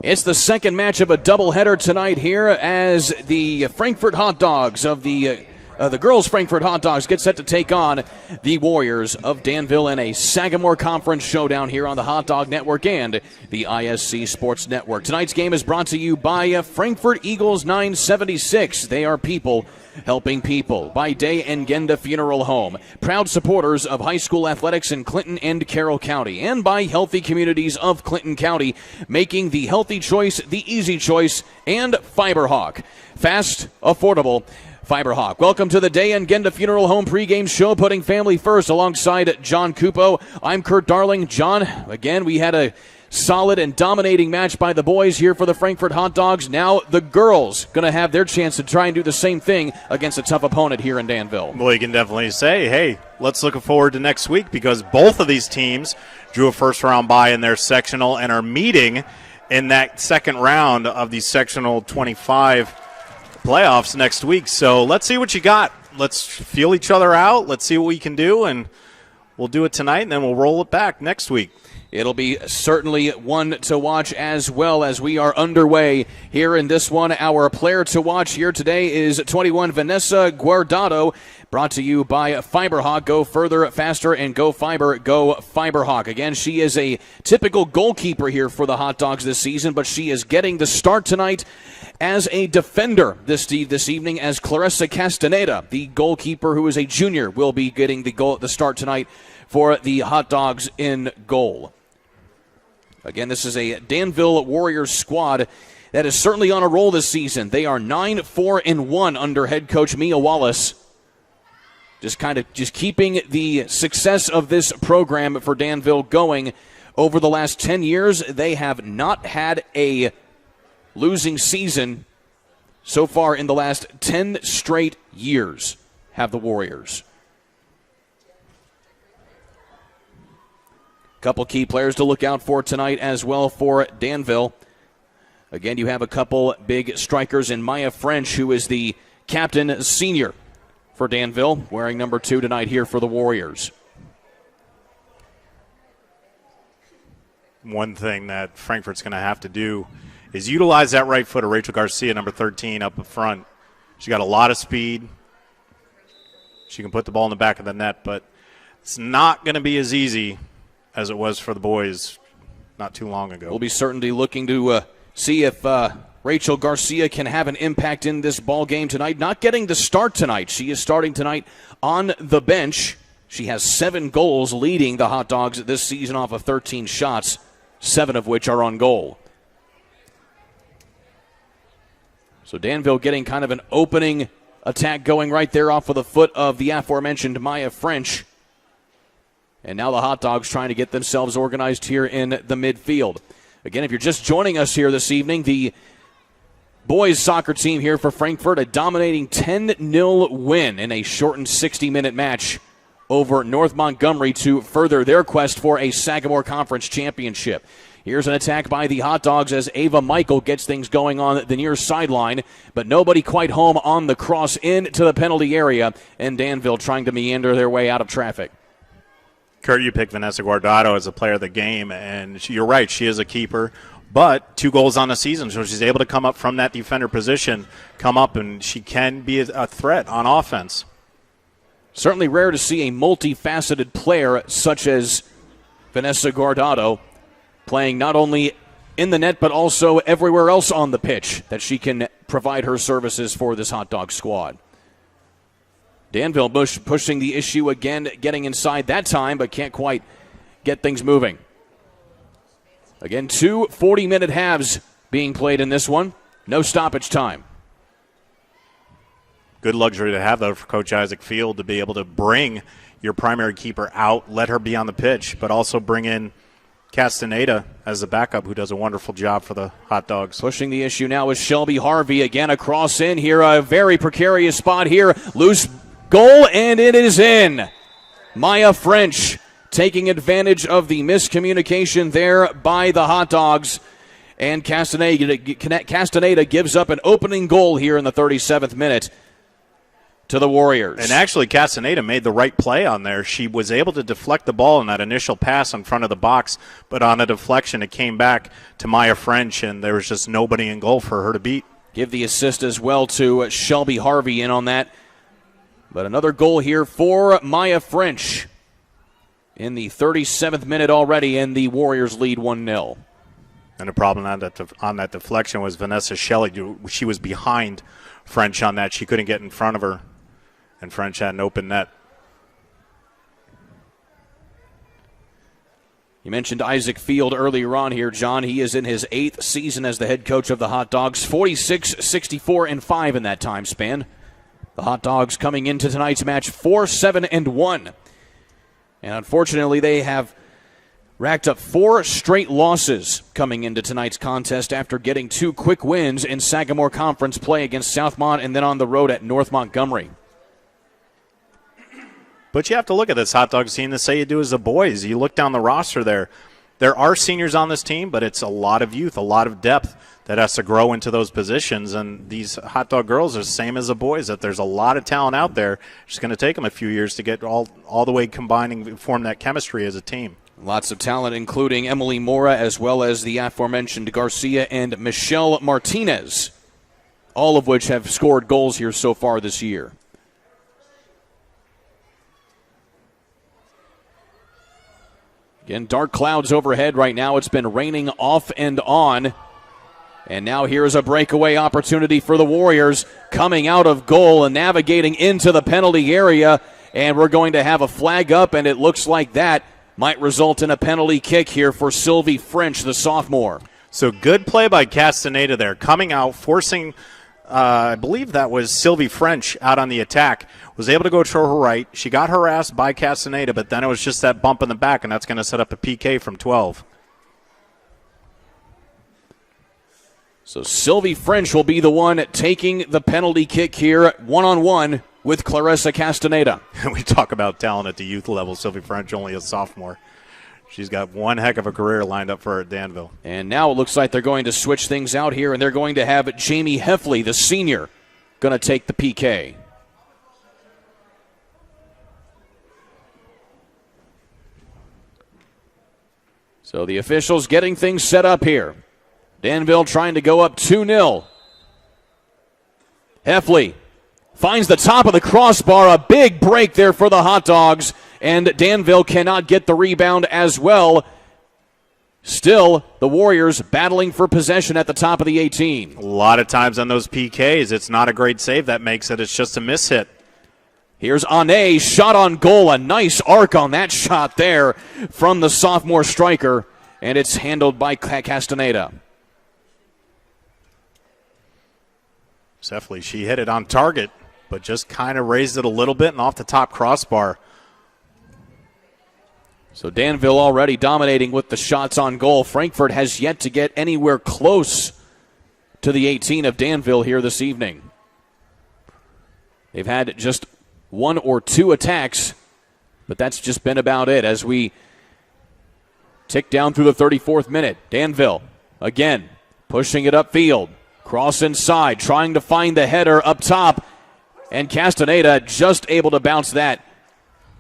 It's the second match of a doubleheader tonight here as the Frankfort Hot Dogs of the girls' Frankfort Hot Dogs get set to take on the Warriors of Danville in a Sagamore Conference showdown here on the Hot Dog Network and the ISC Sports Network. Tonight's game is brought to you by Frankfort Eagles 976. They are people helping people. By Day and Genda Funeral Home, proud supporters of high school athletics in Clinton and Carroll County. And by Healthy Communities of Clinton County, making the healthy choice the easy choice. And Fiberhawk, fast, affordable Fiberhawk. Welcome to the Day and Genda Funeral Home pregame show, putting family first alongside John Cupo. I'm Kurt Darling. John, again, we had a solid and dominating match by the boys here for the Frankfort Hot Dogs. Now the girls going to have their chance to try and do the same thing against a tough opponent here in Danville. Well, you can definitely say, hey, let's look forward to next week because both of these teams drew a first-round bye in their sectional and are meeting in that second round of the sectional 25 playoffs next week. So let's see what you got. Let's feel each other out. Let's see what we can do, and we'll do it tonight, and then we'll roll it back next week. It'll be certainly one to watch as well as we are underway here in this one. Our player to watch here today is 21 Vanessa Guardado, brought to you by Fiberhawk. Go further, faster, and go fiber, go Fiberhawk. Again, she is a typical goalkeeper here for the Hot Dogs this season, but she is getting the start tonight as a defender this evening, as Clarissa Castaneda, the goalkeeper who is a junior, will be getting the start tonight for the Hot Dogs in goal. Again, this is a Danville Warriors squad that is certainly on a roll this season. They are 9-4-1 under head coach Mia Wallace. Just keeping the success of this program for Danville going over the last 10 years. They have not had a losing season so far in the last 10 straight years, have the Warriors. Couple key players to look out for tonight as well for Danville. Again, you have a couple big strikers in Maya French, who is the captain senior for Danville, wearing number 2 tonight here for the Warriors. One thing that Frankfort's going to have to do is utilize that right foot of Rachel Garcia, number 13, up front. She got a lot of speed. She can put the ball in the back of the net, but it's not going to be as easy as it was for the boys not too long ago. We'll be certainly looking to see if Rachel Garcia can have an impact in this ball game tonight. Not getting the start tonight. She is starting tonight on the bench. She has 7 goals, leading the Hot Dogs this season off of 13 shots, 7 of which are on goal. So Danville getting kind of an opening attack going right there off of the foot of the aforementioned Maya French. And now the Hot Dogs trying to get themselves organized here in the midfield. Again, if you're just joining us here this evening, the boys soccer team here for Frankfort, a dominating 10-0 win in a shortened 60-minute match over North Montgomery to further their quest for a Sagamore Conference championship. Here's an attack by the Hot Dogs as Ava Michael gets things going on the near sideline, but nobody quite home on the cross into the penalty area, and Danville trying to meander their way out of traffic. Kurt, you picked Vanessa Guardado as a player of the game, and you're right, she is a keeper, but 2 goals on the season, so she's able to come up from that defender position, come up, and she can be a threat on offense. Certainly rare to see a multifaceted player such as Vanessa Guardado playing not only in the net but also everywhere else on the pitch, that she can provide her services for this Hot Dog squad. Danville pushing the issue again, getting inside that time, but can't quite get things moving. Again, 2 40-minute halves being played in this one. No stoppage time. Good luxury to have, though, for Coach Isaac Field to be able to bring your primary keeper out, let her be on the pitch, but also bring in Castaneda as the backup, who does a wonderful job for the Hot Dogs. Pushing the issue now is Shelby Harvey. Again, a cross in here. A very precarious spot here. Loose goal, and it is in. Maya French taking advantage of the miscommunication there by the Hot Dogs. And Castaneda gives up an opening goal here in the 37th minute. to the Warriors. And actually, Castaneda made the right play on there. She was able to deflect the ball in that initial pass in front of the box, but on a deflection, it came back to Maya French, and there was just nobody in goal for her to beat. Give the assist as well to Shelby Harvey in on that. But another goal here for Maya French in the 37th minute already, and the Warriors lead 1-0. And the problem on that deflection was Vanessa Shelley. She was behind French on that. She couldn't get in front of her, and French had an open net. You mentioned Isaac Field earlier on here, John. He is in his 8th season as the head coach of the Hot Dogs. 46, 64, and 5 in that time span. The Hot Dogs coming into tonight's match 4-7 and 1. And unfortunately, they have racked up 4 straight losses coming into tonight's contest after getting 2 quick wins in Sagamore Conference play against Southmont and then on the road at North Montgomery. But you have to look at this Hot Dogs team to say you do as the boys. You look down the roster there. There are seniors on this team, but it's a lot of youth, a lot of depth that has to grow into those positions. And these Hot Dog girls are the same as the boys, that there's a lot of talent out there. It's going to take them a few years to get all the way combining, form that chemistry as a team. Lots of talent, including Emily Mora, as well as the aforementioned Garcia and Michelle Martinez, all of which have scored goals here so far this year. Again, dark clouds overhead right now. It's been raining off and on. And now here's a breakaway opportunity for the Warriors coming out of goal and navigating into the penalty area. And we're going to have a flag up, and it looks like that might result in a penalty kick here for Sylvie French, the sophomore. So good play by Castaneda there, coming out, forcing, I believe that was Sylvie French out on the attack. Was able to go to her right. She got harassed by Castaneda, but then it was just that bump in the back, and that's going to set up a PK from 12. So Sylvie French will be the one taking the penalty kick here, one-on-one with Clarissa Castaneda. We talk about talent at the youth level. Sylvie French, only a sophomore. She's got one heck of a career lined up for her at Danville. And now it looks like they're going to switch things out here, and they're going to have Jamie Heffley, the senior, going to take the PK. So the officials getting things set up here. Danville trying to go up 2-0. Heffley finds the top of the crossbar. A big break there for the Hot Dogs, and Danville cannot get the rebound as well. Still, the Warriors battling for possession at the top of the 18. A lot of times on those PKs, it's not a great save that makes it. It's just a mishit. Here's Ane, shot on goal. A nice arc on that shot there from the sophomore striker, and it's handled by Castaneda. Sefley, she hit it on target, but just kind of raised it a little bit and off the top crossbar. So Danville already dominating with the shots on goal. Frankfort has yet to get anywhere close to the 18 of Danville here this evening. They've had just 1 or 2 attacks, but that's just been about it as we tick down through the 34th minute. Danville again pushing it upfield. Cross inside, trying to find the header up top, and Castaneda just able to bounce that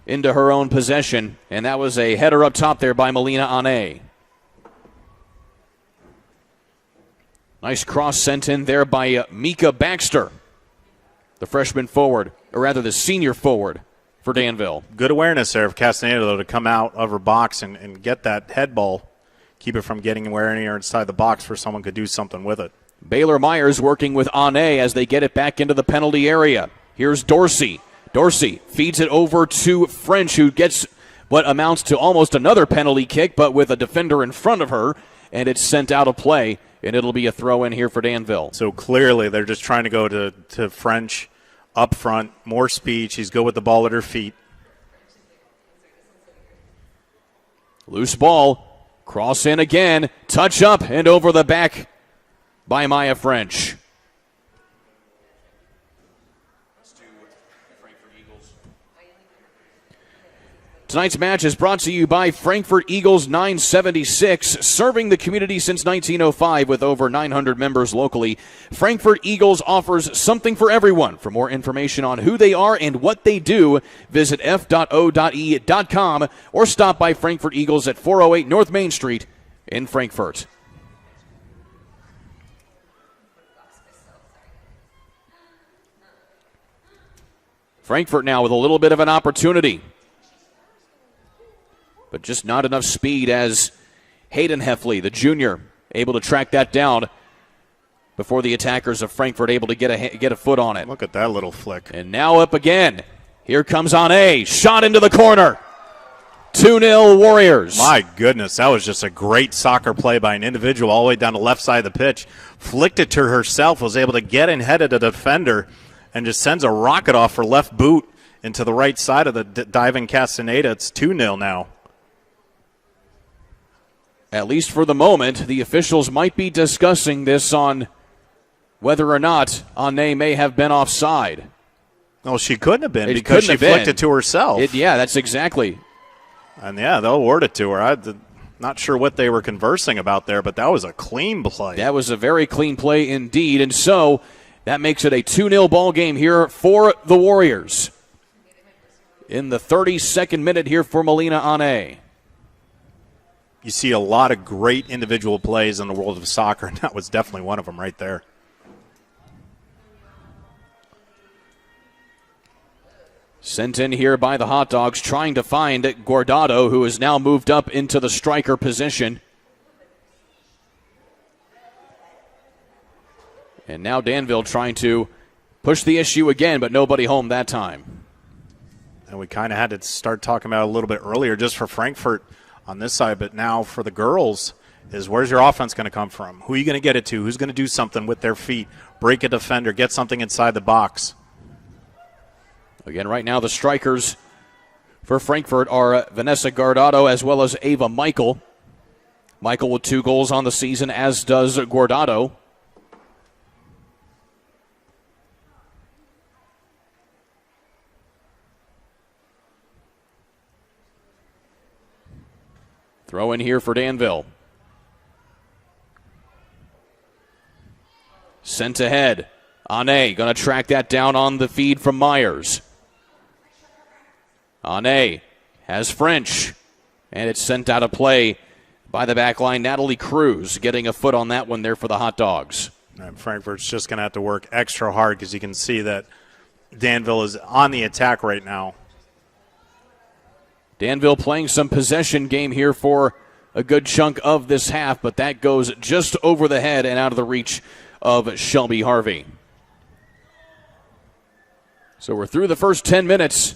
into her own possession, and that was a header up top there by Melina Ane. Nice cross sent in there by Mika Baxter, the freshman forward, or rather the senior forward for Danville. Good awareness there of Castaneda, though, to come out of her box and get that head ball, keep it from getting anywhere inside the box where someone could do something with it. Baylor Myers working with Ane as they get it back into the penalty area. Here's Dorsey. Dorsey feeds it over to French, who gets what amounts to almost another penalty kick, but with a defender in front of her, and it's sent out of play, and it'll be a throw in here for Danville. So clearly they're just trying to go to French up front, more speed. She's good with the ball at her feet. Loose ball, cross in again, touch up and over the back by Maya French. Tonight's match is brought to you by Frankfort Eagles 976, serving the community since 1905 with over 900 members locally. Frankfort Eagles offers something for everyone. For more information on who they are and what they do, visit f.o.e.com or stop by Frankfort Eagles at 408 North Main Street in Frankfort. Frankfort now with a little bit of an opportunity, but just not enough speed as Hayden Heffley, the junior, able to track that down before the attackers of Frankfort able to get a foot on it. Look at that little flick. And now up again. Here comes Ane. Shot into the corner. 2-0 Warriors. My goodness, that was just a great soccer play by an individual all the way down the left side of the pitch. Flicked it to herself, was able to get in head of the defender, and just sends a rocket off her left boot into the right side of the diving Castaneda. It's 2-0 now. At least for the moment, the officials might be discussing this on whether or not Ane may have been offside. No, she couldn't have been because she flicked it to herself. Yeah, that's exactly. And, yeah, they'll award it to her. I'm not sure what they were conversing about there, but that was a clean play. That was a very clean play indeed. And so that makes it a 2-0 ball game here for the Warriors. In the 32nd minute here for Melina Ane. You see a lot of great individual plays in the world of soccer, and that was definitely one of them right there. Sent in here by the Hot Dogs, trying to find Guardado, who has now moved up into the striker position. And now Danville trying to push the issue again, but nobody home that time. And we kind of had to start talking about it a little bit earlier just for Frankfort on this side, but now for the girls is where's your offense going to come from? Who are you going to get it to? Who's going to do something with their feet, break a defender, get something inside the box? Again, right now the strikers for Frankfort are Vanessa Guardado as well as Ava Michael. Michael with 2 goals on the season, as does Guardado. Throw in here for Danville. Sent ahead. Ane going to track that down on the feed from Myers. Ane has French, and it's sent out of play by the back line. Natalie Cruz getting a foot on that one there for the Hot Dogs. And Frankfort's just going to have to work extra hard because you can see that Danville is on the attack right now. Danville playing some possession game here for a good chunk of this half, but that goes just over the head and out of the reach of Shelby Harvey. So we're through the first 10 minutes.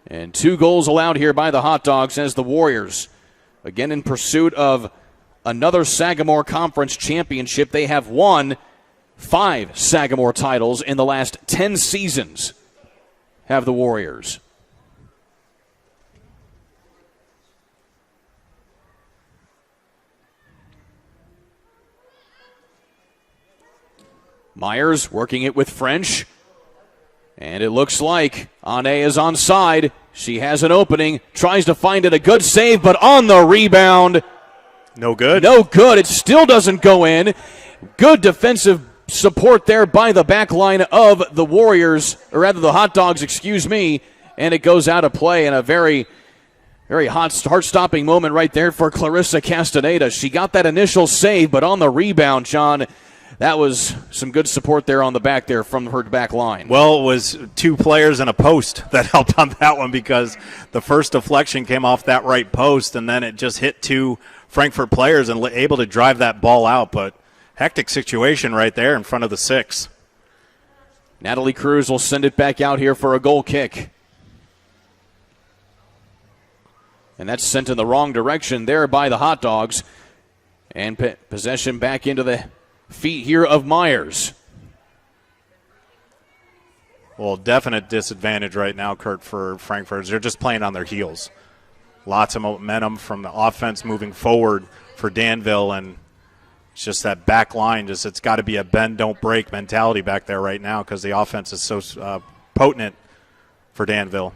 And 2 goals allowed here by the Hot Dogs as the Warriors, again in pursuit of another Sagamore Conference championship. They have won 5 Sagamore titles in the last 10 seasons, have the Warriors. Myers working it with French. And it looks like Ane is onside. She has an opening, tries to find it, a good save, but on the rebound. No good. No good. It still doesn't go in. Good defensive support there by the back line of the Warriors, or rather the Hot Dogs, excuse me. And it goes out of play in a very, very heart-stopping moment right there for Clarissa Castaneda. She got that initial save, but on the rebound, John, that was some good support there on the back there from her back line. Well, it was 2 players and a post that helped on that one because the first deflection came off that right post, and then it just hit 2 Frankfort players and able to drive that ball out. But hectic situation right there in front of the 6. Natalie Cruz will send it back out here for a goal kick. And that's sent in the wrong direction there by the Hot Dogs. And possession back into the feet here of Myers. Well, definite disadvantage right now, Kurt, for Frankfurt. They're just playing on their heels. Lots of momentum from the offense moving forward for Danville, and it's just that back line. It's got to be a bend, don't break mentality back there right now because the offense is so potent for Danville.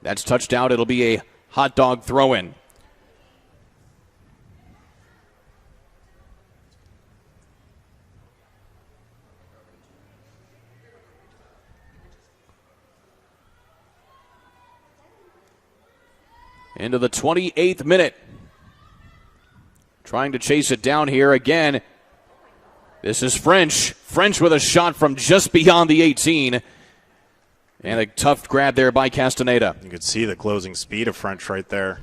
That's touched out. It'll be a hot dog throw-in. Into the 28th minute. Trying to chase it down here again. This is French. French with a shot from just beyond the 18. And a tough grab there by Castaneda. You could see the closing speed of French right there.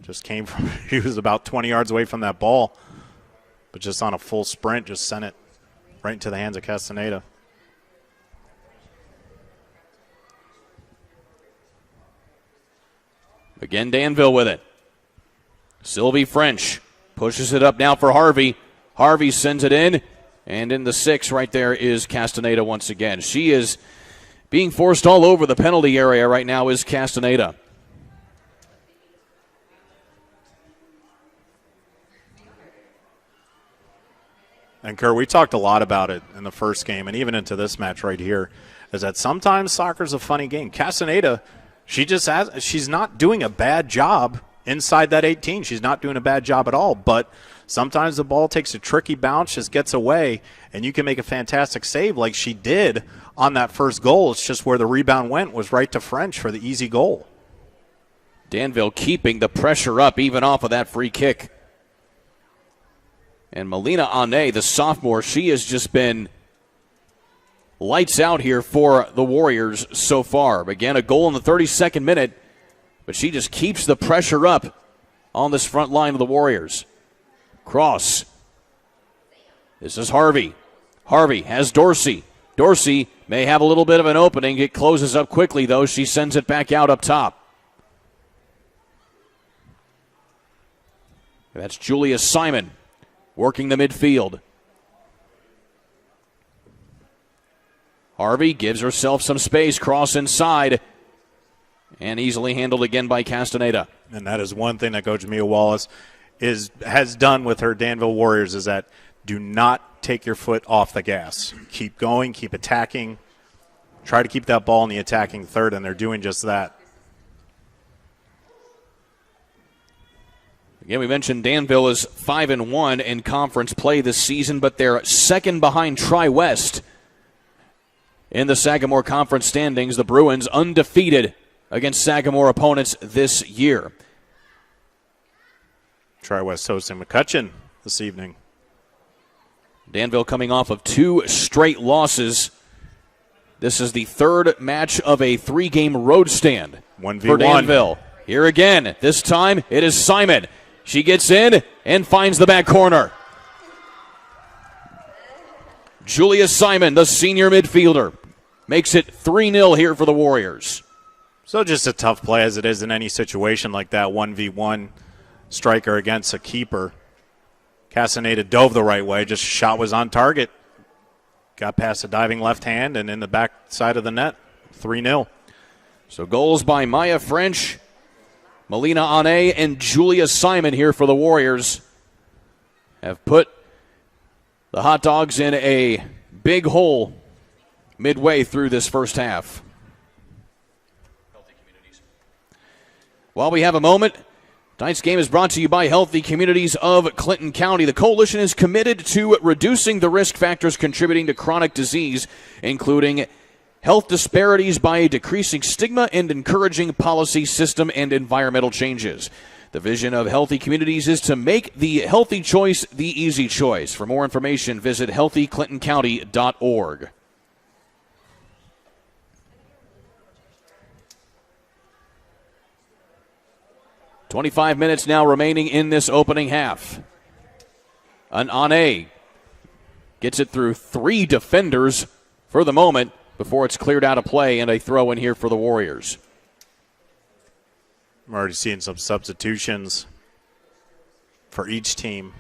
Just came from, he was about 20 yards away from that ball. But just on a full sprint, just sent it right into the hands of Castaneda. Again, Danville with it. Sylvie French pushes it up now for Harvey. Harvey sends it in, and in the 6 right there is Castaneda once again. She is being forced all over the penalty area right now is Castaneda. And Kurt, we talked a lot about it in the first game and even into this match right here, is that sometimes soccer's a funny game. Castaneda, she's not doing a bad job inside that 18. She's not doing a bad job at all, but sometimes the ball takes a tricky bounce, just gets away, and you can make a fantastic save like she did on that first goal. It's just where the rebound went was right to French for the easy goal. Danville keeping the pressure up even off of that free kick. And Melina Ane, the sophomore, she has just been lights out here for the Warriors so far. Again, a goal in the 32nd minute, but she just keeps the pressure up on this front line of the Warriors. Cross. This is Harvey. Harvey has Dorsey. Dorsey may have a little bit of an opening. It closes up quickly, though. She sends it back out up top. And that's Julia Simon working the midfield. Harvey gives herself some space. Cross inside. And easily handled again by Castaneda. And that is one thing that Coach Mia Wallace has done with her Danville Warriors, is that do not take your foot off the gas. Keep going, keep attacking. Try to keep that ball in the attacking third, and they're doing just that. Again, we mentioned Danville is 5-1 in conference play this season, but they're second behind Tri-West in the Sagamore Conference standings. The Bruins undefeated against Sagamore opponents this year. Tri-West hosting McCutcheon this evening. Danville coming off of 2 straight losses. This is the third match of a 3-game road stand 1v1 for Danville. Here again, this time it is Simon. She gets in and finds the back corner. Julia Simon, the senior midfielder, makes it 3-0 here for the Warriors. So just a tough play as it is in any situation like that, 1v1 striker against a keeper. Castaneda dove the right way, just shot was on target. Got past a diving left hand and in the back side of the net, 3-0. So goals by Maya French, Melina Ane, and Julia Simon here for the Warriors have put the Hot Dogs in a big hole midway through this first half. While we have a moment, tonight's game is brought to you by Healthy Communities of Clinton County. The coalition is committed to reducing the risk factors contributing to chronic disease, including health disparities by decreasing stigma and encouraging policy, system, and environmental changes. The vision of Healthy Communities is to make the healthy choice the easy choice. For more information, visit healthyclintoncounty.org. .25 minutes now remaining in this opening half. An Ane gets it through 3 defenders for the moment before it's cleared out of play, and a throw in here for the Warriors. I'm already seeing some substitutions for each team.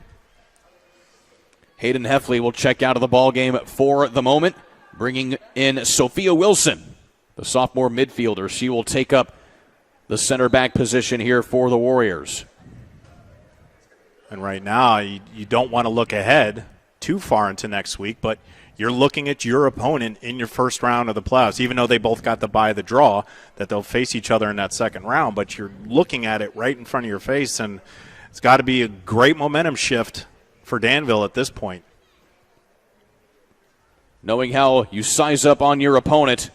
Hayden Heffley will check out of the ball game for the moment, bringing in Sophia Wilson, the sophomore midfielder. She will take up the center back position here for the Warriors. And right now, you don't want to look ahead too far into next week, but you're looking at your opponent in your first round of the playoffs, even though they both got the bye of the draw, that they'll face each other in that second round. But you're looking at it right in front of your face, and it's got to be a great momentum shift for Danville at this point. Knowing how you size up on your opponent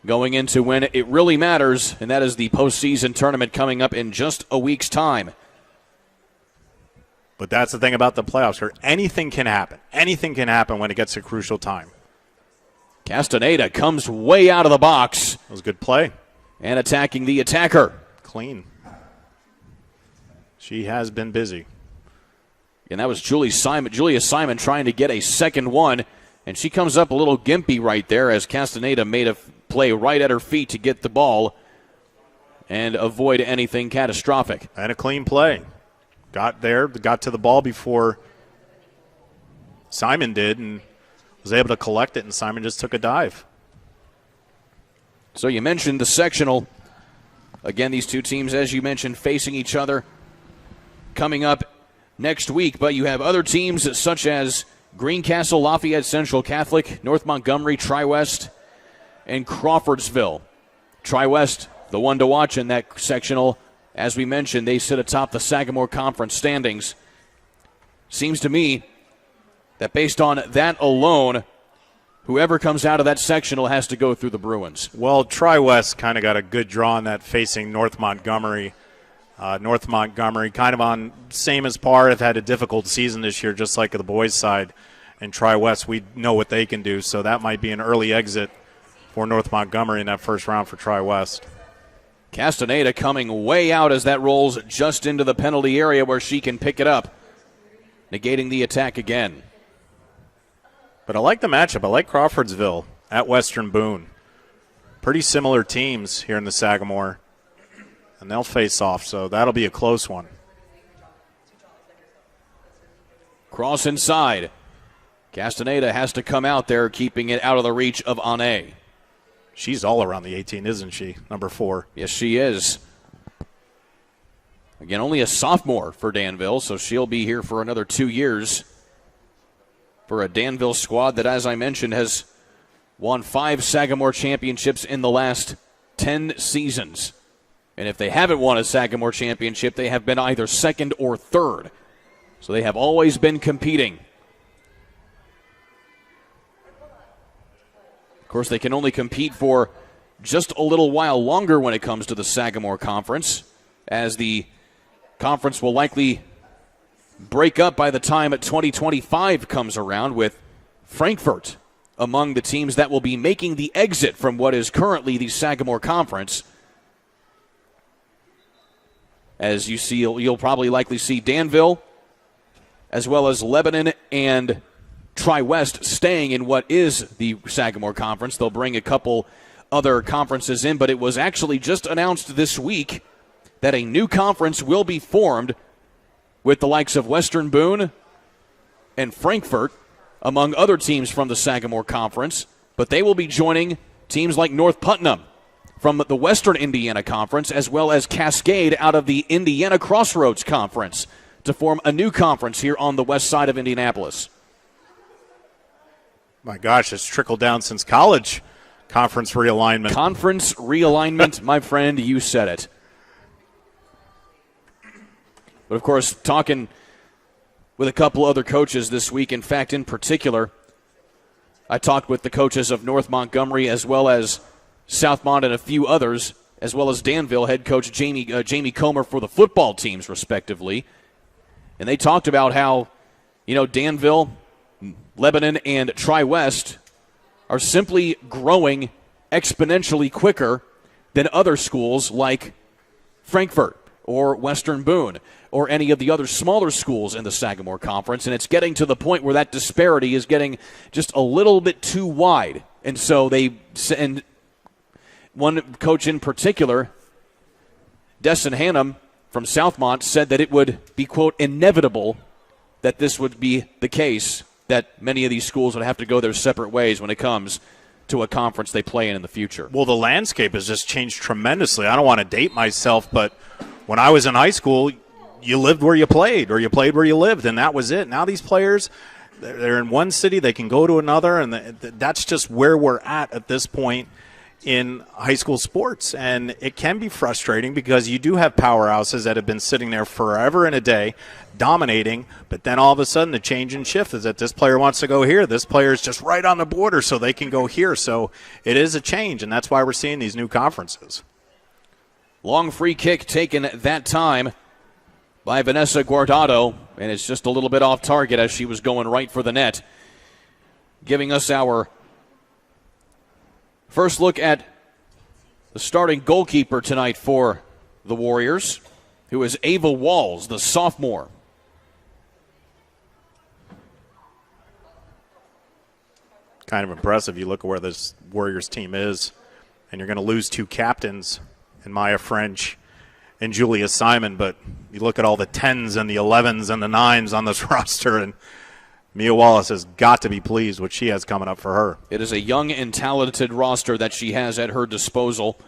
going into when it really matters, and that is the postseason tournament coming up in just a week's time. But that's the thing about the playoffs, where anything can happen. Anything can happen when it gets a crucial time. Castaneda comes way out of the box. That was a good play. And attacking the attacker. Clean. She has been busy. And that was Julia Simon trying to get a second one. And she comes up a little gimpy right there as Castaneda made a play right at her feet to get the ball and avoid anything catastrophic. And a clean play. Got to the ball before Simon did and was able to collect it, and Simon just took a dive. So you mentioned the sectional. Again, these two teams, as you mentioned, facing each other coming up next week. But you have other teams such as Greencastle, Lafayette Central Catholic, North Montgomery, Tri-West, and Crawfordsville. Tri-West, the one to watch in that sectional. As we mentioned, they sit atop the Sagamore Conference standings. Seems to me that based on that alone, whoever comes out of that sectional has to go through the Bruins. Well, Tri-West kind of got a good draw on that facing North Montgomery. North Montgomery kind of on same as par, have had a difficult season this year, just like the boys' side. And Tri-West, we know what they can do, so that might be an early exit for North Montgomery in that first round for Tri-West. Castaneda coming way out as that rolls just into the penalty area where she can pick it up, negating the attack again. But I like the matchup. I like Crawfordsville at Western Boone. Pretty similar teams here in the Sagamore. And they'll face off, so that'll be a close one. Cross inside. Castaneda has to come out there, keeping it out of the reach of Ane. She's all around the 18, isn't she? Number 4. Yes, she is. Again, only a sophomore for Danville, so she'll be here for another 2 years for a Danville squad that, as I mentioned, has won 5 Sagamore championships in the last 10 seasons. And if they haven't won a Sagamore championship, they have been either second or third. So they have always been competing. Of course, they can only compete for just a little while longer when it comes to the Sagamore Conference, as the conference will likely break up by the time 2025 comes around, with Frankfort among the teams that will be making the exit from what is currently the Sagamore Conference. As you see, you'll probably likely see Danville, as well as Lebanon and Tri-West staying in what is the Sagamore Conference. They'll bring a couple other conferences in, but it was actually just announced this week that a new conference will be formed with the likes of Western Boone and Frankfort, among other teams from the Sagamore Conference, but they will be joining teams like North Putnam from the Western Indiana Conference, as well as Cascade out of the Indiana Crossroads Conference, to form a new conference here on the west side of Indianapolis. My gosh, it's trickled down since college. Conference realignment. Conference realignment, my friend, you said it. But, of course, talking with a couple other coaches this week, in fact, in particular, I talked with the coaches of North Montgomery as well as Southmont and a few others, as well as Danville head coach Jamie Comer for the football teams, respectively. And they talked about how, Danville, Lebanon, and Tri-West are simply growing exponentially quicker than other schools like Frankfort or Western Boone or any of the other smaller schools in the Sagamore Conference. And it's getting to the point where that disparity is getting just a little bit too wide. And so and one coach in particular, Desson Hannum from Southmont, said that it would be, quote, inevitable that this would be the case, that many of these schools would have to go their separate ways when it comes to a conference they play in the future. Well, the landscape has just changed tremendously. I don't want to date myself, but when I was in high school, you lived where you played, or you played where you lived, and that was it. Now these players, They're in one city, they can go to another, and that's just where we're at this point in high school sports. And it can be frustrating because you do have powerhouses that have been sitting there forever and a day dominating, but then all of a sudden the change and shift is that this player wants to go here, this player is just right on the border so they can go here. So it is a change, and that's why we're seeing these new conferences. Long free kick taken that time by Vanessa Guardado, and it's just a little bit off target as she was going right for the net. Giving us our first look at the starting goalkeeper tonight for the Warriors, who is Ava Walls, the sophomore. Kind of impressive. You look at where this Warriors team is, and you're going to lose two captains in Maya French and Julia Simon, but you look at all the 10s and the 11s and the 9s on this roster, and Mia Wallace has got to be pleased with what she has coming up for her. It is a young and talented roster that she has at her disposal,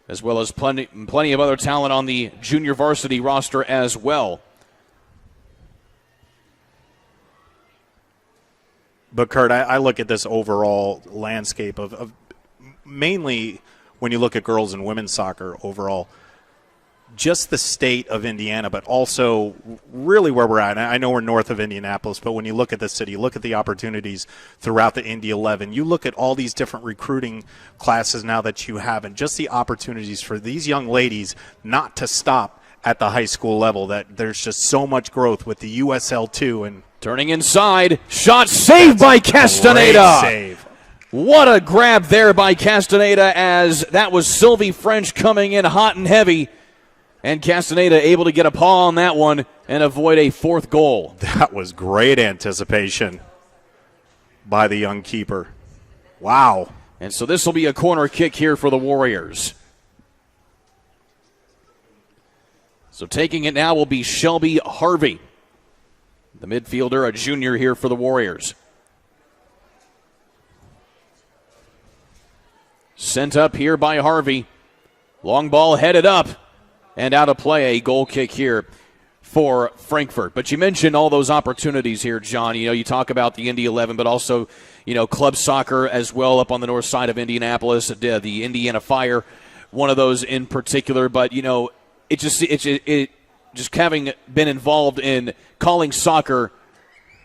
as well as plenty of other talent on the junior varsity roster as well. But, Kurt, I look at this overall landscape of mainly when you look at girls and women's soccer overall, just the state of Indiana, but also really where we're at. I know we're north of Indianapolis, but when you look at the city, look at the opportunities throughout the Indy 11. You look at all these different recruiting classes now that you have, and just the opportunities for these young ladies not to stop at the high school level, that there's just so much growth with the USL2. And turning inside, shot saved by Castaneda. Great save. What a grab there by Castaneda, as that was Sylvie French coming in hot and heavy. And Castaneda able to get a paw on that one and avoid a fourth goal. That was great anticipation by the young keeper. Wow. And so this will be a corner kick here for the Warriors. So taking it now will be Shelby Harvey, the midfielder, a junior here for the Warriors. Sent up here by Harvey. Long ball headed up and out of play. A goal kick here for Frankfort. But you mentioned all those opportunities here, John. You know, you talk about the Indy 11, but also, you know, club soccer as well up on the north side of Indianapolis, the Indiana Fire, one of those in particular. But, you know, it just having been involved in calling soccer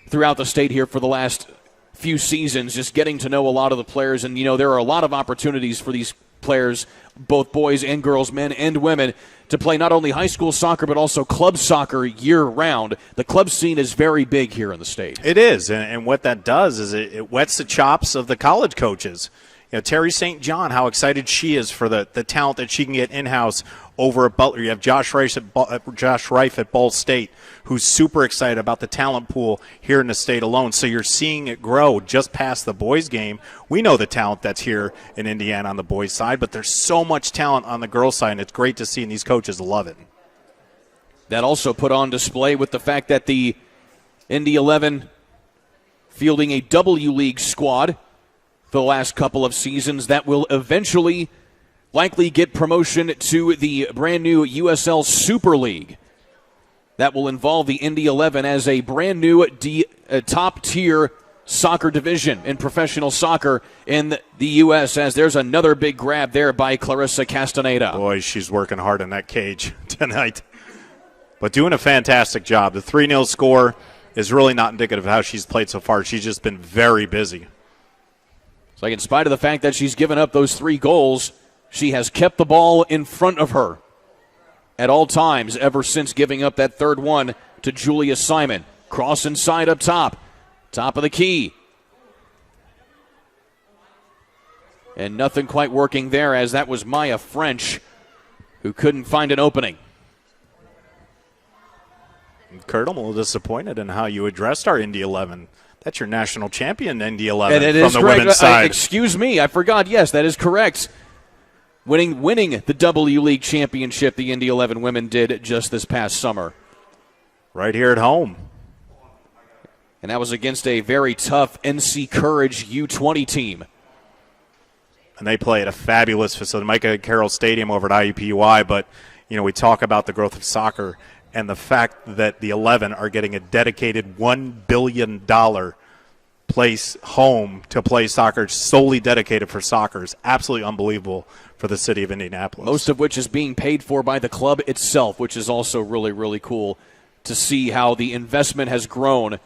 throughout the state here for the last few seasons, just getting to know a lot of the players. And, you know, there are a lot of opportunities for these players, both boys and girls, men and women, to play not only high school soccer but also club soccer year-round. The club scene is very big here in the state. It is, and what that does is it whets the chops of the college coaches. You know, Terry St. John, how excited she is for the talent that she can get in-house over at Butler. You have Josh Reif at Ball State, who's super excited about the talent pool here in the state alone. So you're seeing it grow just past the boys' game. We know the talent that's here in Indiana on the boys' side, but there's so much talent on the girls' side, and it's great to see, and these coaches love it. That also put on display with the fact that the Indy 11 fielding a W League squad for the last couple of seasons that will eventually likely get promotion to the brand new USL Super League. That will involve the Indy 11 as a brand new top-tier soccer division in professional soccer in the U.S., as there's another big grab there by Clarissa Castaneda. Boy, she's working hard in that cage tonight, but doing a fantastic job. The 3-0 score is really not indicative of how she's played so far. She's just been very busy. So in spite of the fact that she's given up those 3 goals, she has kept the ball in front of her at all times ever since giving up that third one to Julia Simon. Cross inside up top. Top of the key. And nothing quite working there, as that was Maya French who couldn't find an opening. Kurt, I'm a little disappointed in how you addressed our Indy 11. That's your national champion, Indy 11, and it from is the correct. women's side. Excuse me, I forgot. Yes, that is correct. Winning the W League championship, the Indy 11 women did just this past summer. Right here at home. And that was against a very tough NC Courage U20 team. And they play at a fabulous facility, Micah Carroll Stadium over at IUPUI. But, you know, we talk about the growth of soccer and the fact that the 11 are getting a dedicated $1 billion place home to play soccer solely dedicated for soccer is absolutely unbelievable for the city of Indianapolis. Most of which is being paid for by the club itself, which is also really, really cool to see how the investment has grown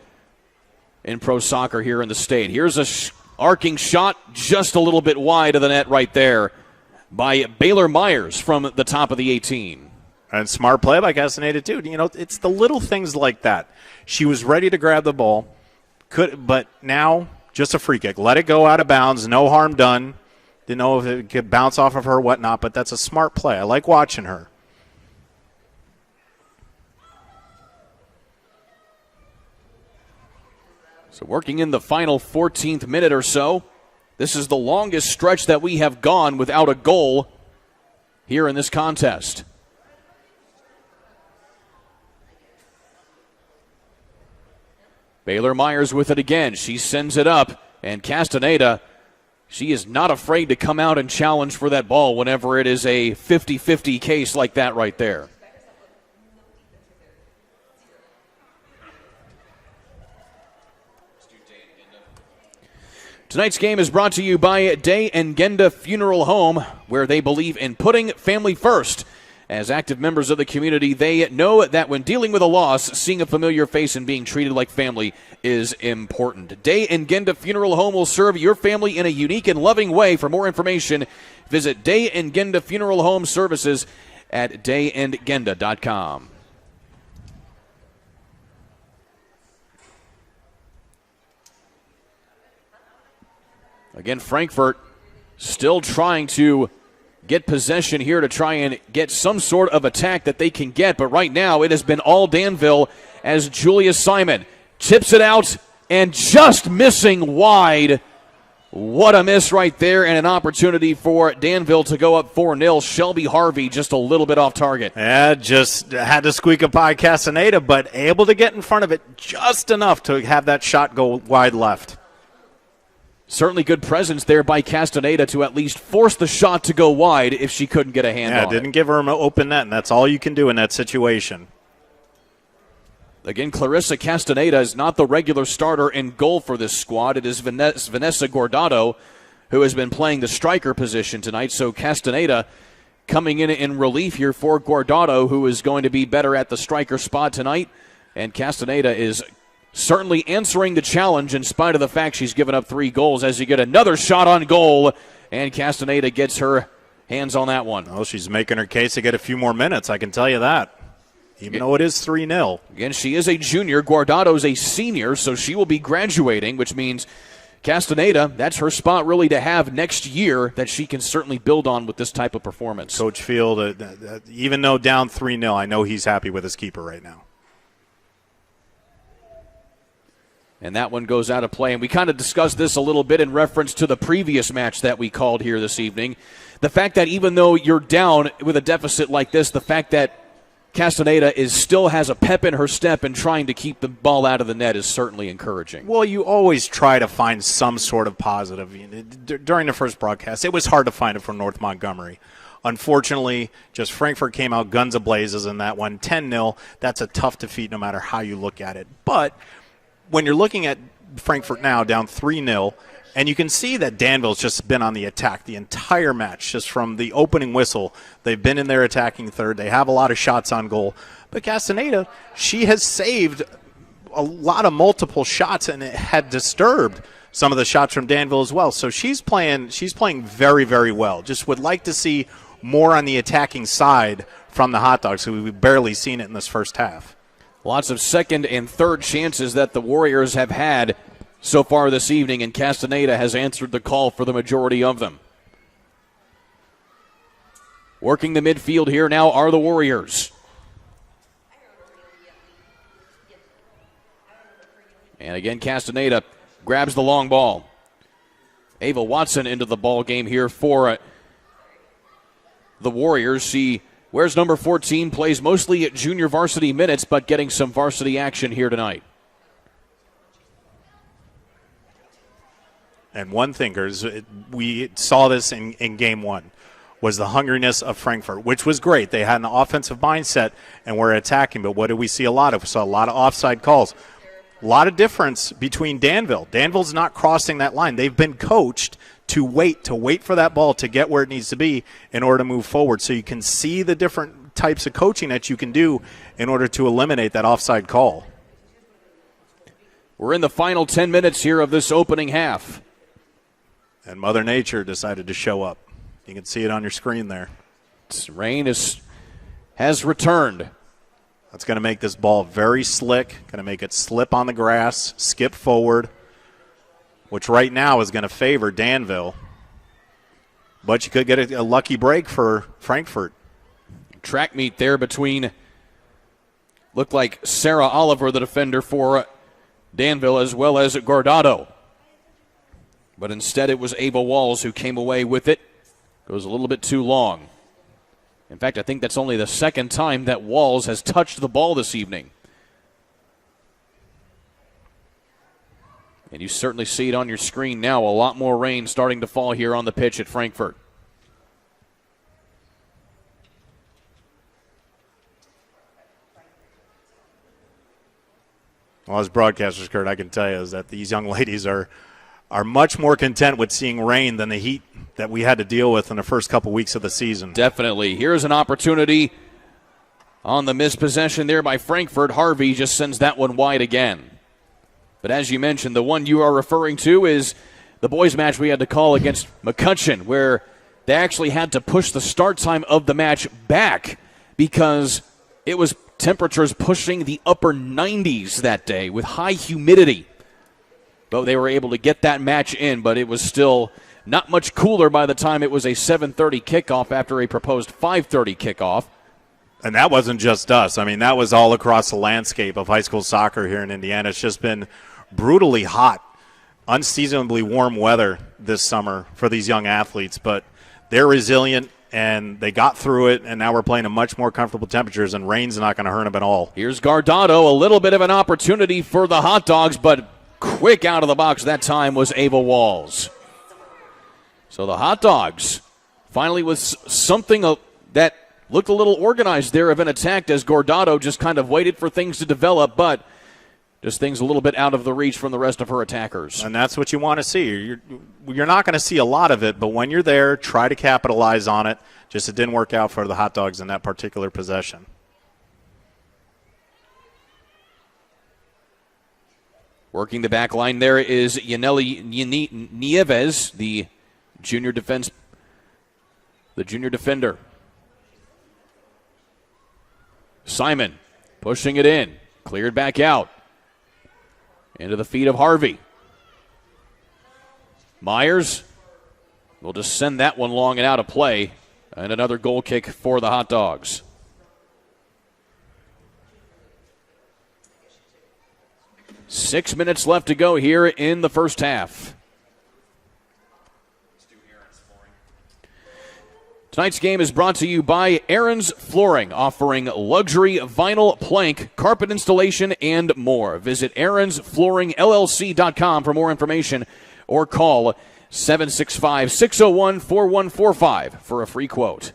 in pro soccer here in the state. Here's a arcing shot just a little bit wide of the net right there by Baylor Myers from the top of the 18. And smart play by Castaneda, too. You know, it's the little things like that. She was ready to grab the ball, but now just a free kick. Let it go out of bounds, no harm done. Didn't know if it could bounce off of her or whatnot, but that's a smart play. I like watching her. So working in the final 14th minute or so. This is the longest stretch that we have gone without a goal here in this contest. Baylor Myers with it again. She sends it up, and Castaneda, she is not afraid to come out and challenge for that ball whenever it is a 50-50 case like that right there. Tonight's game is brought to you by Day and Genda Funeral Home, where they believe in putting family first. As active members of the community, they know that when dealing with a loss, seeing a familiar face and being treated like family is important. Day and Genda Funeral Home will serve your family in a unique and loving way. For more information, visit Day and Genda Funeral Home Services at dayandgenda.com. Again, Frankfort still trying to get possession here to try and get some sort of attack that they can get. But right now it has been all Danville as Julia Simon chips it out and just missing wide. What a miss right there, and an opportunity for Danville to go up 4-0. Shelby Harvey just a little bit off target. Yeah, just had to squeak it by Castaneda, but able to get in front of it just enough to have that shot go wide left. Certainly good presence there by Castaneda to at least force the shot to go wide if she couldn't get a hand on it. Yeah, didn't give her an open net, and that's all you can do in that situation. Again, Clarissa Castaneda is not the regular starter in goal for this squad. It is Vanessa Guardado who has been playing the striker position tonight. So Castaneda coming in relief here for Guardado, who is going to be better at the striker spot tonight. And Castaneda is certainly answering the challenge in spite of the fact she's given up 3 goals, as you get another shot on goal, and Castaneda gets her hands on that one. Oh, she's making her case to get a few more minutes, I can tell you that, even though it is 3-0. Again, she is a junior. Guardado's a senior, so she will be graduating, which means Castaneda, that's her spot really to have next year that she can certainly build on with this type of performance. Coach Field, even though down 3-0, I know he's happy with his keeper right now. And that one goes out of play. And we kind of discussed this a little bit in reference to the previous match that we called here this evening. The fact that even though you're down with a deficit like this, the fact that Castaneda still has a pep in her step and trying to keep the ball out of the net is certainly encouraging. Well, you always try to find some sort of positive. During the first broadcast, it was hard to find it from North Montgomery. Unfortunately, just Frankfort came out guns a-blazes in that one. 10-0, that's a tough defeat no matter how you look at it. But when you're looking at Frankfort now down 3-0, and you can see that Danville's just been on the attack the entire match, just from the opening whistle. They've been in their attacking third. They have a lot of shots on goal. But Castaneda, she has saved a lot of multiple shots, and it had disturbed some of the shots from Danville as well. So she's playing very, very well. Just would like to see more on the attacking side from the Hot Dogs, who we've barely seen it in this first half. Lots of second and third chances that the Warriors have had so far this evening, and Castaneda has answered the call for the majority of them. Working the midfield here now are the Warriors. And again, Castaneda grabs the long ball. Ava Watson into the ball game here for the Warriors. She wears number 14, plays mostly at junior varsity minutes, but getting some varsity action here tonight. And one thing, we saw this in game one. was the hungriness of Frankfort, which was great. They had an offensive mindset and were attacking, but what did we see a lot of? We saw a lot of offside calls. A lot of difference between Danville. Danville's not crossing that line. They've been coached to wait for that ball to get where it needs to be in order to move forward. So you can see the different types of coaching that you can do in order to eliminate that offside call. We're in the final 10 minutes here of this opening half. And Mother Nature decided to show up. You can see it on your screen there. Rain has returned. That's going to make this ball very slick, going to make it slip on the grass, skip forward, which right now is going to favor Danville. But you could get a lucky break for Frankfort. Track meet there between, looked like Sarah Oliver, the defender for Danville, as well as Guardado. But instead it was Ava Walls who came away with it. Goes a little bit too long. In fact, I think that's only the second time that Walls has touched the ball this evening. And you certainly see it on your screen now. A lot more rain starting to fall here on the pitch at Frankfort. Well, as broadcasters, Kurt, I can tell you is that these young ladies are much more content with seeing rain than the heat that we had to deal with in the first couple weeks of the season. Definitely. Here's an opportunity on the missed possession there by Frankfort. Harvey just sends that one wide again. But as you mentioned, the one you are referring to is the boys' match we had to call against McCutcheon, where they actually had to push the start time of the match back because it was temperatures pushing the upper 90s that day with high humidity. But they were able to get that match in, but it was still not much cooler by the time it was a 7:30 kickoff after a proposed 5:30 kickoff. And that wasn't just us. I mean, that was all across the landscape of high school soccer here in Indiana. It's just been brutally hot, unseasonably warm weather this summer for these young athletes. But they're resilient, and they got through it, and now we're playing in much more comfortable temperatures, and rain's not going to hurt them at all. Here's Guardado, a little bit of an opportunity for the Hot Dogs, but quick out of the box that time was Ava Walls. So the Hot Dogs finally with something that looked a little organized there of an attack as Guardado just kind of waited for things to develop, but just things a little bit out of the reach from the rest of her attackers. And that's what you want to see. You're not going to see a lot of it, but when you're there, try to capitalize on it. Just it didn't work out for the Hot Dogs in that particular possession. Working the back line there is Yaneli Nieves, the junior defender. Simon pushing it in, cleared back out. Into the feet of Harvey. Myers will just send that one long and out of play. And another goal kick for the Hot Dogs. Six minutes left to go here in the first half. Tonight's game is brought to you by Aaron's Flooring, offering luxury vinyl plank, carpet installation, and more. Visit aaronsflooringllc.com for more information or call 765-601-4145 for a free quote.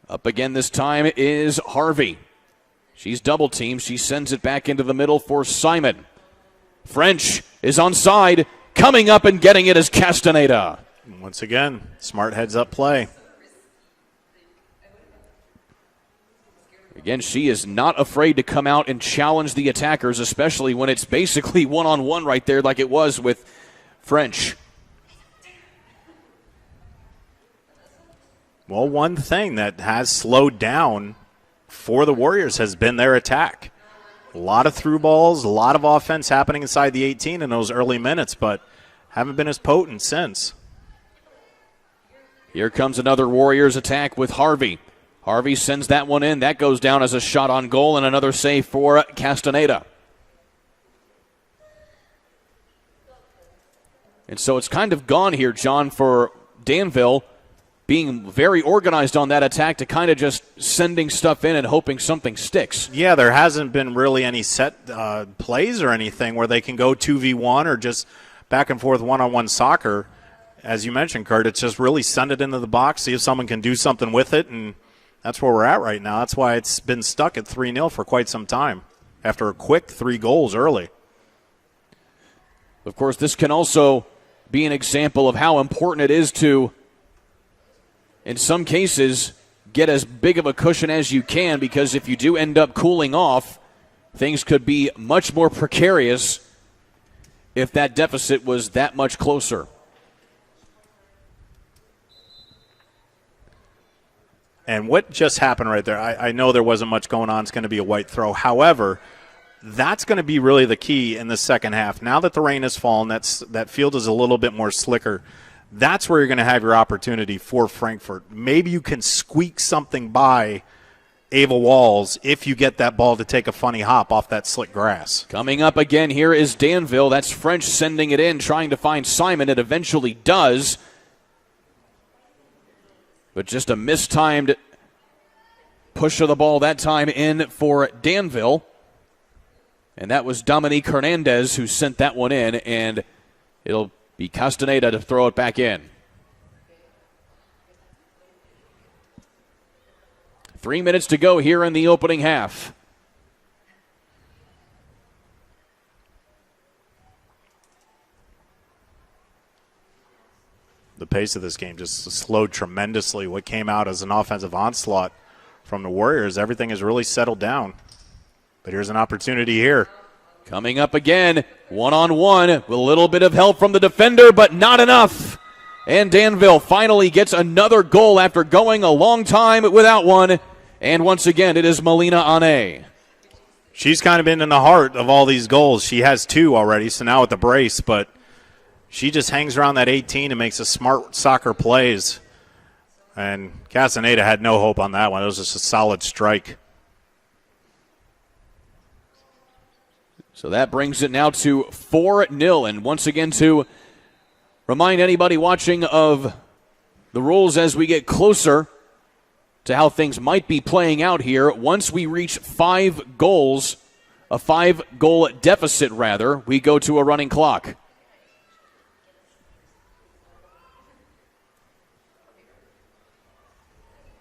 Up again this time is Harvey. She's double-teamed. She sends it back into the middle for Simon. French is onside. Coming up and getting it is Castaneda. Once again, smart heads-up play. Again, she is not afraid to come out and challenge the attackers, especially when it's basically one-on-one right there like it was with French. Well, one thing that has slowed down for the Warriors has been their attack. A lot of through balls, a lot of offense happening inside the 18 in those early minutes, but haven't been as potent since. Here comes another Warriors attack with Harvey. Harvey sends that one in. That goes down as a shot on goal and another save for Castaneda. And so it's kind of gone here, John, for Danville. being very organized on that attack to kind of just sending stuff in and hoping something sticks. Yeah, there hasn't been really any set plays or anything where they can go 2v1 or just back and forth one-on-one soccer. As you mentioned, Kurt, it's just really send it into the box, see if someone can do something with it, and that's where we're at right now. That's why it's been stuck at 3-0 for quite some time after a quick 3 goals early. Of course, this can also be an example of how important it is to, in some cases, get as big of a cushion as you can, because if you do end up cooling off, things could be much more precarious if that deficit was that much closer. And what just happened right there, I know there wasn't much going on. It's going to be a white throw. However, that's going to be really the key in the second half. Now that the rain has fallen, that field is a little bit more slicker. That's where you're going to have your opportunity for Frankfort. Maybe you can squeak something by Ava Walls if you get that ball to take a funny hop off that slick grass. Coming up again here is Danville. That's French sending it in, trying to find Simon. It eventually does. But just a mistimed push of the ball that time in for Danville. And that was Dominique Hernandez who sent that one in, and it'll be Castaneda to throw it back in. 3 minutes to go here in the opening half. The pace of this game just slowed tremendously. What came out as an offensive onslaught from the Warriors, everything has really settled down. But here's an opportunity here. Coming up again, one-on-one with a little bit of help from the defender, but not enough. And Danville finally gets another goal after going a long time without one. And once again, it is Melina Ane. She's kind of been in the heart of all these goals. She has 2 already, so now with the brace, but she just hangs around that 18 and makes a smart soccer plays. And Castaneda had no hope on that one. It was just a solid strike. So that brings it now to 4-0. And once again, to remind anybody watching of the rules as we get closer to how things might be playing out here, once we reach 5 goals, a 5-goal deficit rather, we go to a running clock.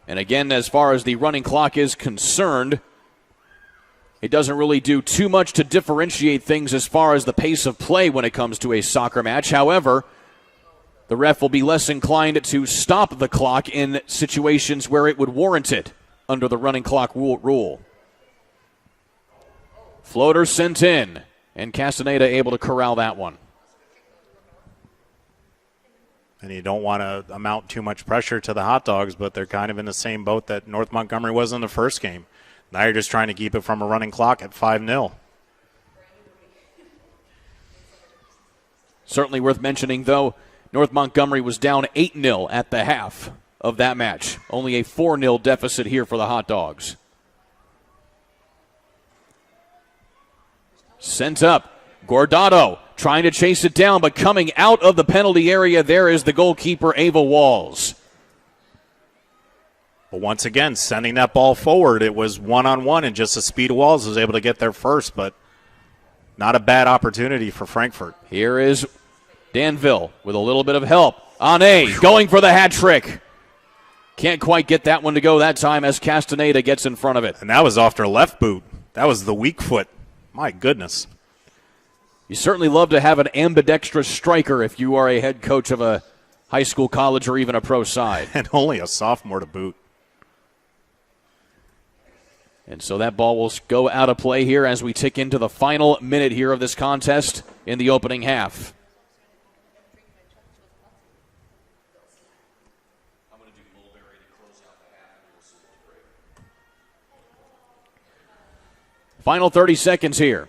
And again, as far as the running clock is concerned, it doesn't really do too much to differentiate things as far as the pace of play when it comes to a soccer match. However, the ref will be less inclined to stop the clock in situations where it would warrant it under the running clock rule. Floater sent in, and Castaneda able to corral that one. And you don't want to amount too much pressure to the Hot Dogs, but they're kind of in the same boat that North Montgomery was in the first game. Now you're just trying to keep it from a running clock at 5-0. Certainly worth mentioning, though, North Montgomery was down 8-0 at the half of that match. Only a 4-0 deficit here for the Hot Dogs. Sent up. Guardado trying to chase it down, but coming out of the penalty area there is the goalkeeper, Ava Walls. But once again, sending that ball forward, it was one-on-one, and just the speed of Walls was able to get there first, but not a bad opportunity for Frankfort. Here is Danville with a little bit of help. Ane going for the hat trick. Can't quite get that one to go that time as Castaneda gets in front of it. And that was off their left boot. That was the weak foot. My goodness. You certainly love to have an ambidextrous striker if you are a head coach of a high school, college, or even a pro side. And only a sophomore to boot. And so that ball will go out of play here as we tick into the final minute here of this contest in the opening half. Final 30 seconds here.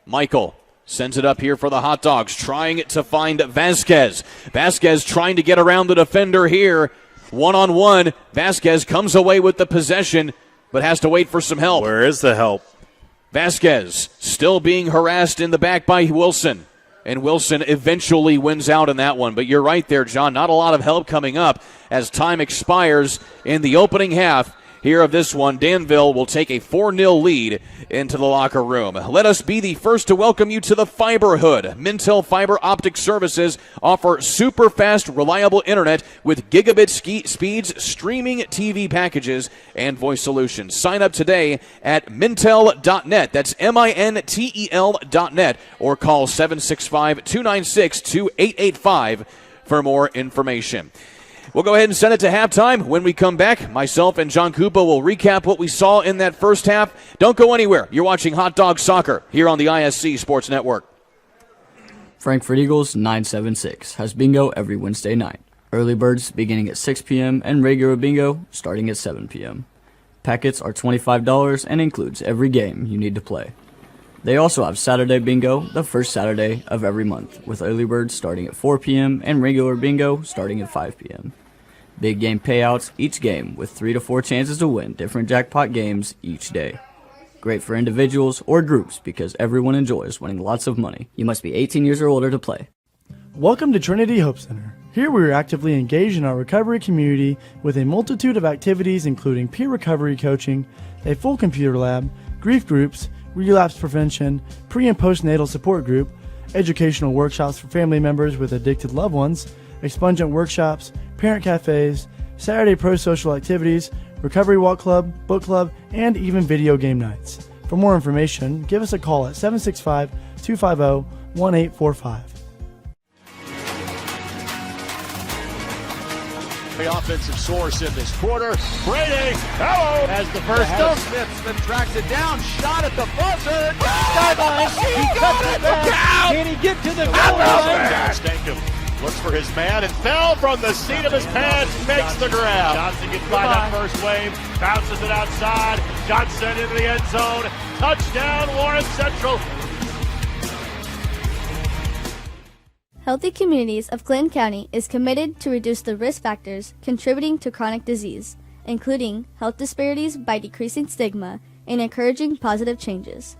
Michael sends it up here for the Hot Dogs, trying to find Vasquez. Vasquez trying to get around the defender here. One-on-one. Vasquez comes away with the possession, but has to wait for some help. Where is the help? Vasquez still being harassed in the back by Wilson. And Wilson eventually wins out in that one. But you're right there, John. Not a lot of help coming up as time expires in the opening half here of this one. Danville will take a 4-0 lead into the locker room. Let us be the first to welcome you to the Fiberhood. Mintel Fiber Optic Services offer super fast, reliable internet with gigabit speeds, streaming TV packages, and voice solutions. Sign up today at mintel.net. That's MINTEL.net, or call 765-296-2885 for more information. We'll go ahead and send it to halftime. When we come back, myself and John Kupa will recap what we saw in that first half. Don't go anywhere. You're watching Hot Dog Soccer here on the ISC Sports Network. Frankfort Eagles 976 has bingo every Wednesday night. Early birds beginning at 6 p.m. and regular bingo starting at 7 p.m. Packets are $25 and includes every game you need to play. They also have Saturday bingo the first Saturday of every month, with early birds starting at 4 p.m. and regular bingo starting at 5 p.m. Big game payouts each game with 3 to 4 chances to win different jackpot games each day. Great for individuals or groups because everyone enjoys winning lots of money. You must be 18 years or older to play. Welcome to Trinity Hope Center. Here we are actively engaged in our recovery community with a multitude of activities including peer recovery coaching, a full computer lab, grief groups, relapse prevention, pre- and postnatal support group, educational workshops for family members with addicted loved ones, expungent workshops, parent cafes, Saturday pro-social activities, recovery walk club, book club, and even video game nights. For more information, give us a call at 765-250-1845. The offensive source in this quarter. Brady, hello, as the first down. Smith tracks it down, shot at the buzzer. Sideline, he cuts it back. Can he get to the goal line? Stankham looks for his man and fell from the seat of his pants, makes the grab. Johnson gets by that first wave, bounces it outside. Johnson into the end zone. Touchdown, Warren Central. Healthy Communities of Clinton County is committed to reduce the risk factors contributing to chronic disease, including health disparities by decreasing stigma and encouraging positive changes.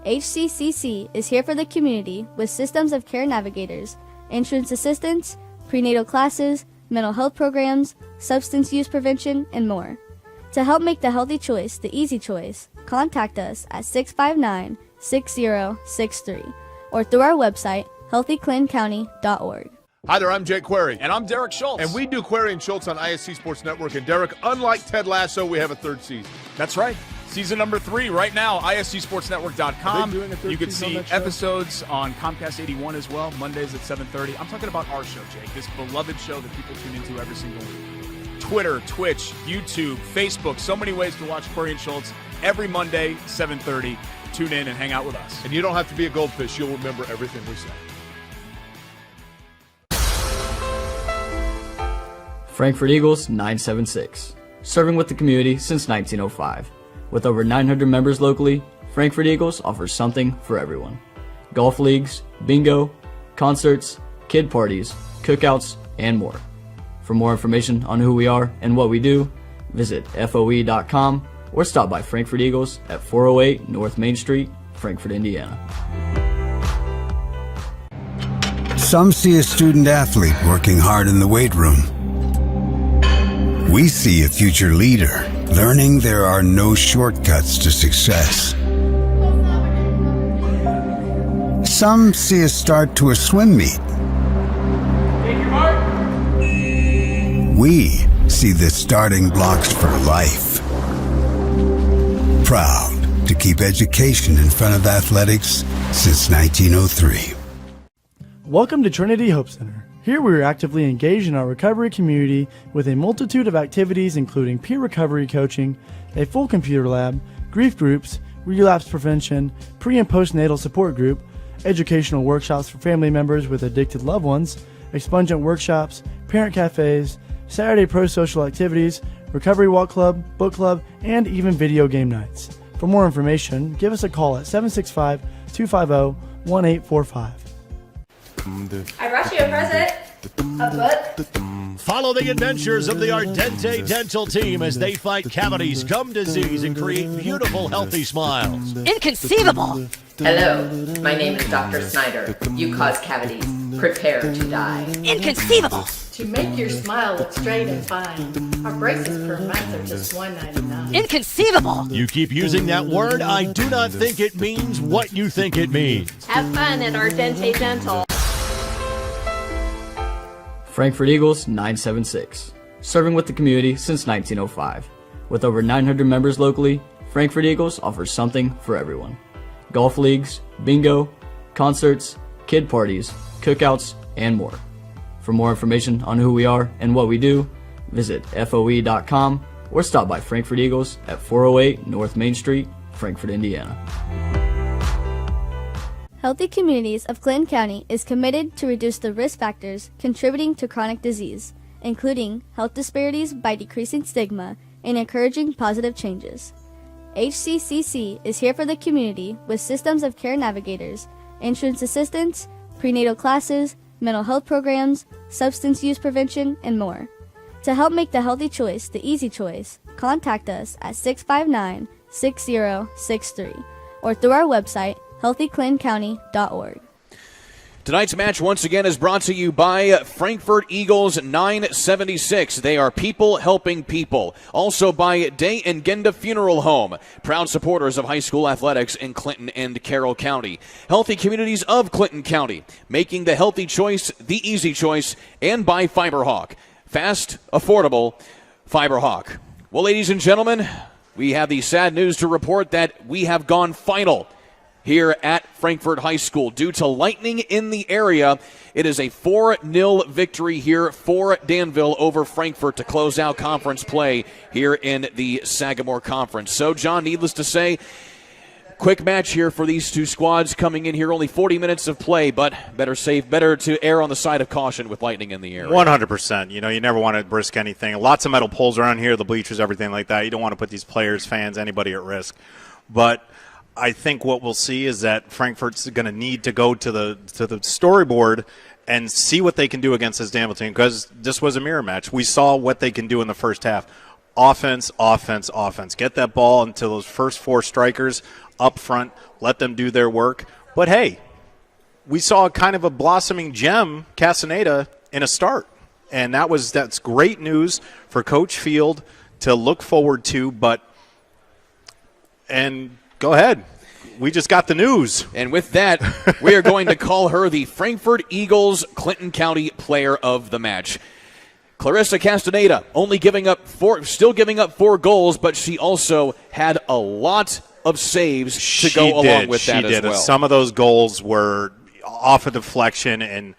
HCCC is here for the community with systems of care navigators, entrance assistance, prenatal classes, mental health programs, substance use prevention, and more. To help make the healthy choice the easy choice, contact us at 659-6063 or through our website, healthyclintoncounty.org. Hi there, I'm Jake Query. And I'm Derek Schultz. And we do Query and Schultz on ISC Sports Network. And Derek, unlike Ted Lasso, we have a third season. That's right. Season number 3 right now, ISCSportsNetwork.com. You can see episodes on Comcast 81 as well, Mondays at 7:30. I'm talking about our show, Jake, this beloved show that people tune into every single week. Twitter, Twitch, YouTube, Facebook, so many ways to watch Query and Schultz every Monday, 7:30. Tune in and hang out with us. And you don't have to be a goldfish. You'll remember everything we say. Frankfort Eagles 976, serving with the community since 1905. With over 900 members locally, Frankfort Eagles offers something for everyone. Golf leagues, bingo, concerts, kid parties, cookouts, and more. For more information on who we are and what we do, visit FOE.com or stop by Frankfort Eagles at 408 North Main Street, Frankfort, Indiana. Some see a student athlete working hard in the weight room. We see a future leader learning there are no shortcuts to success. Some see a start to a swim meet. We see the starting blocks for life. Proud to keep education in front of athletics since 1903. Welcome to Trinity Hope Center. Here we are actively engaged in our recovery community with a multitude of activities including peer recovery coaching, a full computer lab, grief groups, relapse prevention, pre- and postnatal support group, educational workshops for family members with addicted loved ones, expungent workshops, parent cafes, Saturday pro-social activities, recovery walk club, book club, and even video game nights. For more information, give us a call at 765-250-1845. I brought you a present. A book. Follow the adventures of the Ardente Dental team as they fight cavities, gum disease, and create beautiful, healthy smiles. Inconceivable. Hello, my name is Dr. Snyder. You cause cavities. Prepare to die. Inconceivable! To make your smile look straight and fine, our braces per month are just $1.99. Inconceivable! You keep using that word, I do not think it means what you think it means. Have fun at our Dente Dental. Frankfort Eagles 976, serving with the community since 1905. With over 900 members locally, Frankfort Eagles offers something for everyone. Golf leagues, bingo, concerts, kid parties, cookouts, and more. For more information on who we are and what we do, visit FOE.com or stop by Frankfort Eagles at 408 North Main Street, Frankfort, Indiana. Healthy Communities of Clinton County is committed to reduce the risk factors contributing to chronic disease, including health disparities by decreasing stigma and encouraging positive changes. HCCC is here for the community with systems of care navigators, insurance assistance, prenatal classes, mental health programs, substance use prevention, and more. To help make the healthy choice the easy choice, contact us at 659-6063 or through our website, healthyclintoncounty.org. Tonight's match once again is brought to you by Frankfort Eagles 976. They are people helping people. Also by Day and Genda Funeral Home, proud supporters of high school athletics in Clinton and Carroll County. Healthy Communities of Clinton County, making the healthy choice the easy choice, and by Fiberhawk. Fast, affordable Fiberhawk. Well, ladies and gentlemen, we have the sad news to report that we have gone final here at Frankfort High School. Due to lightning in the area, it is a 4-0 victory here for Danville over Frankfort to close out conference play here in the Sagamore Conference. So, John, needless to say, quick match here for these two squads coming in here. Only 40 minutes of play, but better to err on the side of caution with lightning in the area. 100%. You know, you never want to risk anything. Lots of metal poles around here, the bleachers, everything like that. You don't want to put these players, fans, anybody at risk. But I think what we'll see is that Frankfort's going to need to go to the storyboard and see what they can do against this Danville team, because this was a mirror match. We saw what they can do in the first half. Offense, offense, offense. Get that ball into those first four strikers up front. Let them do their work. But, hey, we saw kind of a blossoming gem, Castaneda, in a start. And that's great news for Coach Field to look forward to. And go ahead. We just got the news. And with that, we are going to call her the Frankfort Eagles Clinton County Player of the Match. Clarissa Castaneda still giving up 4 goals, but she also had a lot of saves to go along with that as well. Some of those goals were off a deflection and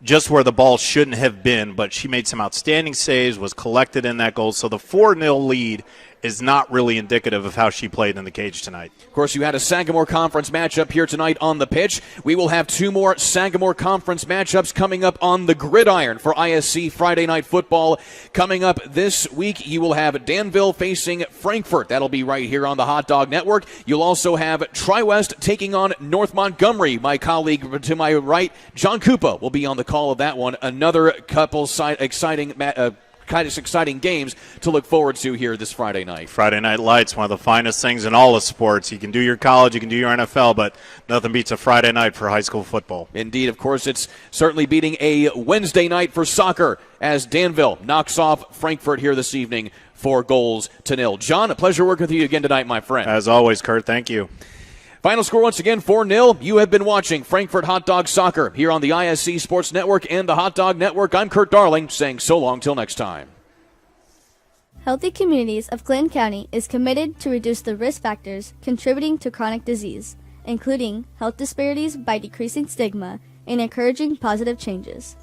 just where the ball shouldn't have been, but she made some outstanding saves, was collected in that goal. So the 4-0 lead is not really indicative of how she played in the cage tonight. Of course, you had a Sagamore Conference matchup here tonight on the pitch. We will have 2 more Sagamore Conference matchups coming up on the gridiron for ISC Friday Night Football. Coming up this week, you will have Danville facing Frankfort. That'll be right here on the Hot Dog Network. You'll also have Tri-West taking on North Montgomery. My colleague to my right, John Koopa, will be on the call of that one. Another couple exciting games to look forward to here this Friday night. Friday Night Lights, one of the finest things in all of sports. You can do your college, you can do your NFL, but nothing beats a Friday night for high school football. Indeed, of course, it's certainly beating a Wednesday night for soccer as Danville knocks off Frankfort here this evening 4-0. John, a pleasure working with you again tonight, my friend. As always, Kurt, thank you. Final score once again, 4-0. You have been watching Frankfort Hot Dog Soccer here on the ISC Sports Network and the Hot Dog Network. I'm Kurt Darling, saying so long till next time. Healthy Communities of Clinton County is committed to reduce the risk factors contributing to chronic disease, including health disparities by decreasing stigma and encouraging positive changes.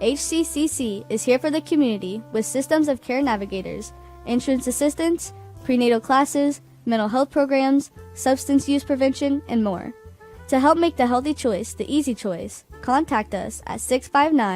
HCCC is here for the community with systems of care navigators, insurance assistance, prenatal classes, mental health programs, substance use prevention, and more. To help make the healthy choice the easy choice, contact us at 659